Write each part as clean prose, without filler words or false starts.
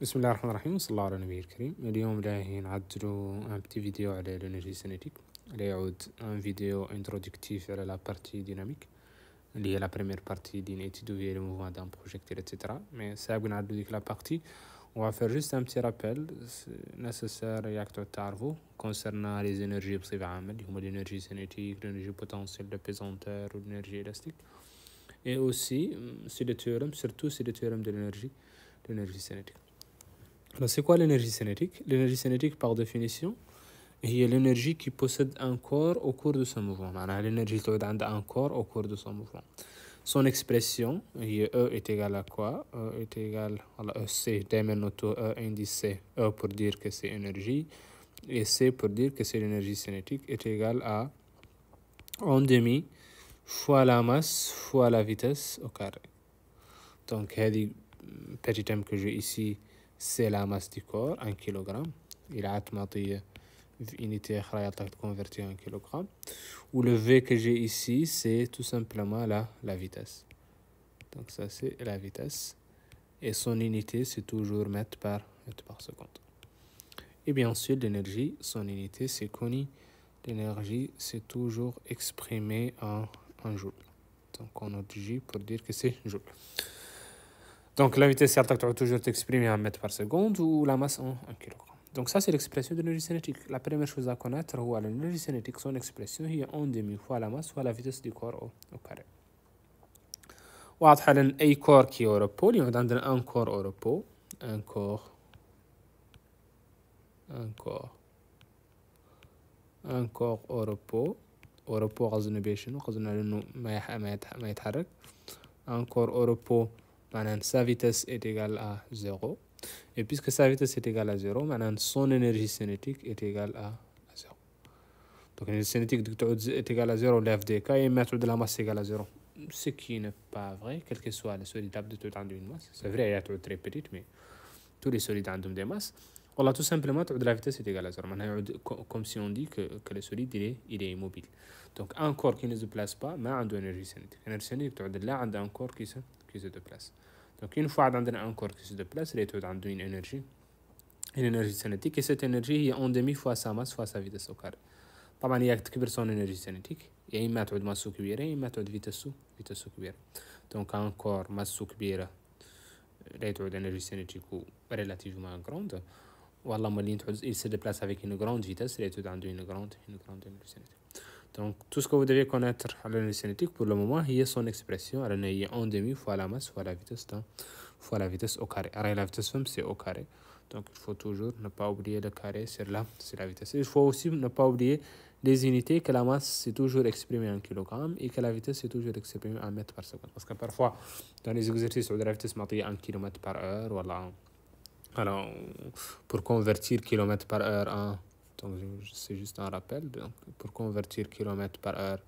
بسم الله الرحمن الرحيم وصلى الله على النبي الكريم. اليوم راهي نعدلو ان بتي فيديو على لونيرجي سينيتيك. اللي يعود ان فيديو انترودكتيف على لا بارتي ديناميك اللي هي لا بريمير بارتي دين ايتيدو في لو موفمون دان بروجيكتيل اتسيتيرا. مي صعب نعدلو ديك لا بارتي. On va faire juste un petit rappel nécessaire ياك تعرفوا concernant les énergies بصفة عامة اللي هما l'énergie cinétique, l'énergie potentielle de pesanteur ou l'énergie élastique. Et aussi, c'est le théorème, surtout c'est le théorème de l'énergie cinétique. Alors, c'est quoi l'énergie cinétique? L'énergie cinétique, par définition, est l'énergie qui possède un corps au cours de son mouvement. L'énergie qui a un corps au cours de son mouvement. Son expression, E est égal à quoi? E est égal à E, C, E indice C. E pour dire que c'est énergie, et C pour dire que c'est l'énergie cinétique, est égal à 1/2 fois la masse fois la vitesse au carré. Donc, le petit thème que j'ai ici, c'est la masse du corps, 1 kg. Il a été unité convertie en kilogramme. Ou le V que j'ai ici, c'est tout simplement la vitesse. Donc ça, c'est la vitesse. Et son unité, c'est toujours mètre par seconde. Et bien sûr, l'énergie, son unité, c'est connu. L'énergie, c'est toujours exprimé en joule. Donc on note J pour dire que c'est joule. Donc la vitesse, c'est toujours exprimée en mètres par seconde ou la masse en kilogramme. Donc ça, c'est l'expression de l'énergie cinétique. La première chose à connaître, c'est l'énergie cinétique, son expression est 1/2 fois la masse fois la vitesse du corps au carré. واضح لأن أي كور كي au repos اللي عندنا un corps au repos, un corps au repos قصدنا بيه شنو؟ قصدنا لأنه ما يتحرك. Un corps au repos معناه sa vitesse est égale à 0. Et puisque sa vitesse est égale à 0, maintenant son énergie cinétique est égale à 0. Donc l'énergie cinétique est égale à 0, l'FDK, et mettre de la masse égale à 0. Ce qui n'est pas vrai, quel que soit le solide de une masse. C'est vrai, il est très petite, mais tous les solides ont des masses. Voilà, tout simplement, la vitesse est égale à 0. Maintenant, comme si on dit que le solide, il est immobile. Donc un corps qui ne se déplace pas, mais a une énergie cinétique. L'énergie cinétique, là, on a un corps qui se déplace. Donc une fois on a un corps qui se déplace, il y a une énergie cinétique, et cette énergie est 1/2 fois sa masse fois sa vitesse au carré. طبعا هي تكبر son énergie cinétique. يا إما تعود ماسو كبيرة يا إما تعود فيتسو كبيرة. Donc un corps ماسو كبيرة لا تعود énergie cinétique relativement grande. والله مالين تعود il se déplace avec une grande vitesse, لا تعود عنده une grande énergie cinétique. Donc, tout ce que vous devez connaître à l'énergie cinétique pour le moment, c'est son expression. Elle est 1/2 fois la masse fois la vitesse au carré. Alors, la vitesse c'est au carré. Donc, il faut toujours ne pas oublier le carré, c'est la vitesse. Il faut aussi ne pas oublier les unités, que la masse c'est toujours exprimée en kilogrammes et que la vitesse c'est toujours exprimée en mètres par seconde. Parce que parfois, dans les exercices, la vitesse est en kilomètres par heure. Voilà. Alors, pour convertir kilomètres par heure en... Donc, c'est juste un rappel. Donc, pour convertir kilomètre par heure,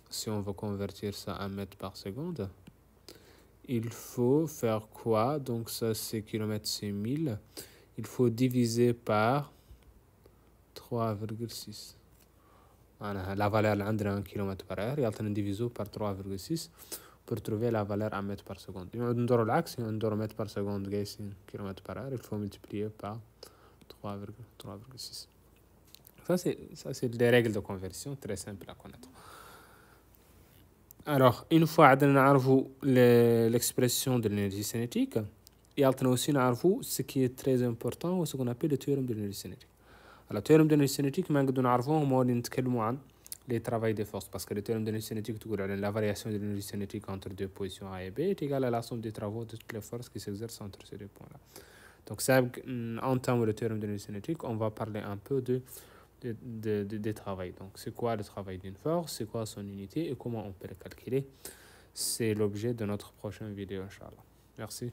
si on veut convertir ça en mètre par seconde, il faut faire quoi? Donc, ça, c'est kilomètre, c'est 1000. Il faut diviser par 3,6. Voilà, la valeur عندنا 1 km par heure. يعطينا diviser par 3,6 pour trouver la valeur en mètre par seconde. نديرو العكس, نديرو mètre par seconde قايسين kilomètre par heure. Il faut multiplier par 3,6. Ça, c'est des règles de conversion très simples à connaître. Alors, une fois qu'on a l'expression de l'énergie cinétique, il y a aussi ce qui est très important, ce qu'on appelle le théorème de l'énergie cinétique. Alors, le théorème de l'énergie cinétique, nous avons les travails des forces, parce que le théorème de l'énergie cinétique, la variation de l'énergie cinétique entre deux positions A et B est égale à la somme des travaux de toutes les forces qui s'exercent entre ces deux points-là. Donc, ça, en termes de théorème de l'énergie cinétique, on va parler un peu des travails. Donc, c'est quoi le travail d'une force, c'est quoi son unité et comment on peut le calculer. C'est l'objet de notre prochaine vidéo, Inch'Allah. Merci.